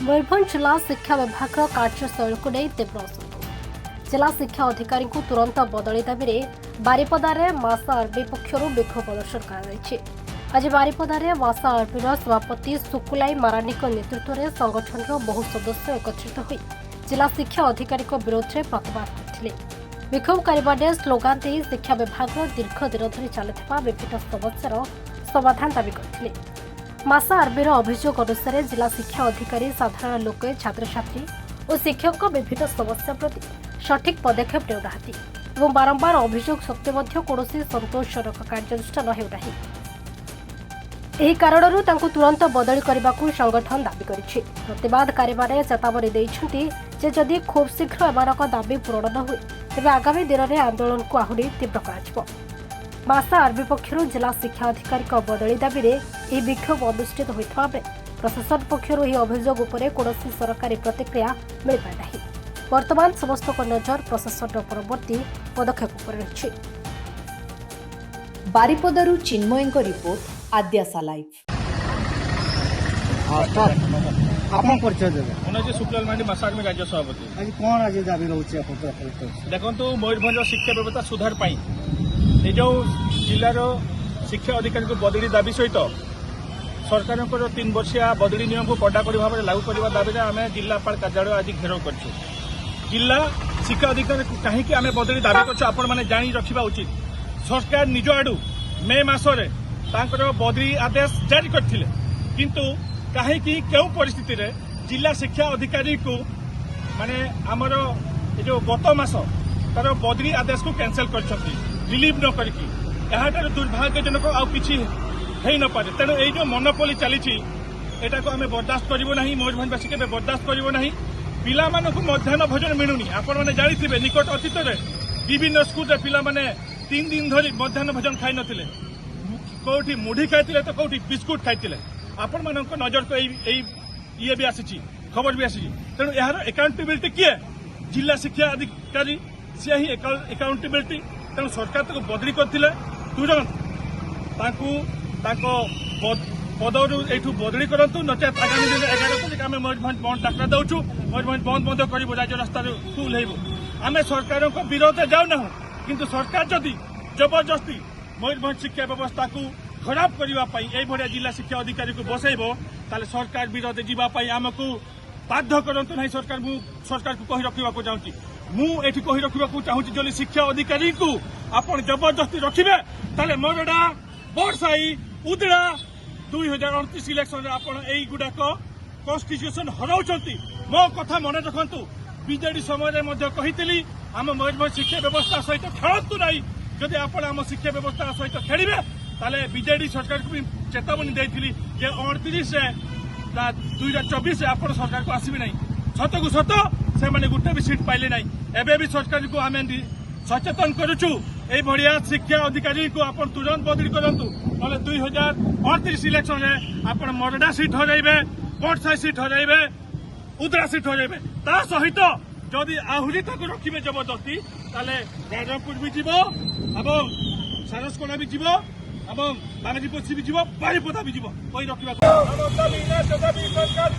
मयूरभंज जिला शिक्षा विभाग कार्यशैली को नहीं तीव्र असंतोष। जिला शिक्षा अधिकारी को तुरंत बदली दाबी में बारिपदार मासा आरबी पक्षर विक्षोभ प्रदर्शन कर आज बारिपदार मासा आरबी सभापति सुकुलाई मारानी नेतृत्व में संगठन बहु सदस्य एकत्रित हो जिला शिक्षा अधिकारी विरोध में प्रतिवाद करते। विक्षोभकारी स्लोगान दे शिक्षा विभाग दीर्घ दिन धरी चलुवा विभिन्न समस्यार समाधान दाबी करते। मासा आरबीर अभियोग अनुसार जिला शिक्षा अधिकारी साधारण लोक छात्र छात्री और शिक्षक विभिन्न समस्या प्रति सठिक पदक्षेप नेउना बारंबार अभियोग सत्वे कौन संतोषजनक कार्यानुष्ठान हेउना। यही कारणरू तांको तुरंत बदली करने को संगठन दाबी करिछि। प्रतिवादकारी माने चेतावनी देइछन्ति जे जदि खूब शीघ्र एमानक दाबी पूरण न हुए तेबे आगामी दिन में आंदोलन को आहुरी तीव्र कराजिबो। मासा आरबी पक्षर जिला शिक्षा अधिकारी बदली दाबी में यह विक्षोभ अनुष्ठित होता बेले प्रशासन पक्षर यह अभियोग उपर कौन सरकारी प्रतिक्रिया मिल पाए नहीं। वर्तमान समस्त नजर प्रशासन परवर्ती पदक्षेप पर रही। बारिपदारू चिन्मयଙ୍କ रिपोर्ट आद्यासा लाइव। आपन परिचय देबे उन्हें शुक्लाल मांडी मासा आर्मी राज्य सभापति। आज कोन आज दाबी रहउछि आपन देखंतु मयूरभंज शिक्षा व्यवस्था सुधार पाई ए जो जिलार शिक्षा अधिकारी को बदली दाबी सहित सरकार 3 वर्षिया बदली नियम को कड़ाकड़ी भाव में लागू करने दाबी आम जिलापाल कार्यालय आज घेराव कर जिला शिक्षा अधिकारी कहीं आम बदली दाबी कर जानी रखा उचित। सरकार निज आड़ मे मसरे बदली आदेश जारी करते किंतु कहीं क्यों परिस्थिति रे जिला शिक्षा अधिकारी को माने आमर जो गत मास तार बदली आदेश को कैंसल कर रिलीव न करके यहाँ दुर्भाग्यजनक आउ कि न पारे। तेणु ये जो मनोपोली चली को आम बर्दाश्त करूँ ना। मयूरभंजवासी के बर्दाश्त करूँ ना। पिला मध्याह्न भोजन मिलूनी आपण मैंने जानी निकट अतीत में विभिन्न स्कूल पिला 3 दिन धरी मध्याह्न भोजन खाई नथिले कौटी मुढ़ी खाई तो कौटी बिस्कुट खाई आपण मान नजर को ये भी आसी खबर भी आसी। तेणु यार एकाउंटेबिलिटी किए जिला शिक्षा अधिकारी सी ही एकाउंटेबिलिटी। तेणु सरकार ताको बदली करथिले तुरंत पदरू एठू बदली करंतु नचेत आगामी दिन 11 तारिख आम मयूरभंज बंद डाकरा दउछु। मयूरभंज बंद करू राज्य रास्ता फुल हेबु। आम सरकार विरोध जाऊना किंतु सरकार जदि जबरदस्ती मयूरभंज शिक्षा व्यवस्था को खराब करने भाया जिला शिक्षा अधिकारी को बसैब ताले सरकार विरोध जावाई आमको बाध्य करंतु नहीं। सरकार को कही रखा चाहूँगी मुझे कही रखा चाहूँगी जो शिक्षा अधिकारी को आपण जबरदस्ती रखिए ताले मोरडा बड़साई उदड़ा 2029 इलेक्शन गुड़ाक कन्स्टिट्यूशन हराउछंती। मो कथा मन रखु बीजेडी समय कही आम मयूरभंज शिक्षा व्यवस्था सहित खेलतु ना। जदि आप आम शिक्षा व्यवस्था सहित खेलिए ताले बीजेडी सरकार को भी चेतावनी देती 29 2024 आप सरकार को आसबे ना। सत को सत से मैंने गोटे भी सीट पाइले ना। एबे भी सरकार को आम सचेतन करुचु ए भड़िया शिक्षा अधिकारी को आप तुरंत बदली करंतु ना 2029 इलेक्शन में आप मोरडा सीट हराइबे बड़साई सीट हराइबे उदरा सीट हराइबे ता सहित जदि आहरी तक रखिबे जबरदस्ती ताले राजापुर भी जीव एवं सारसकोना भी जीव एवं बांगीपछी भी जीव बारिपदा भी जीव कोई रखा सरकार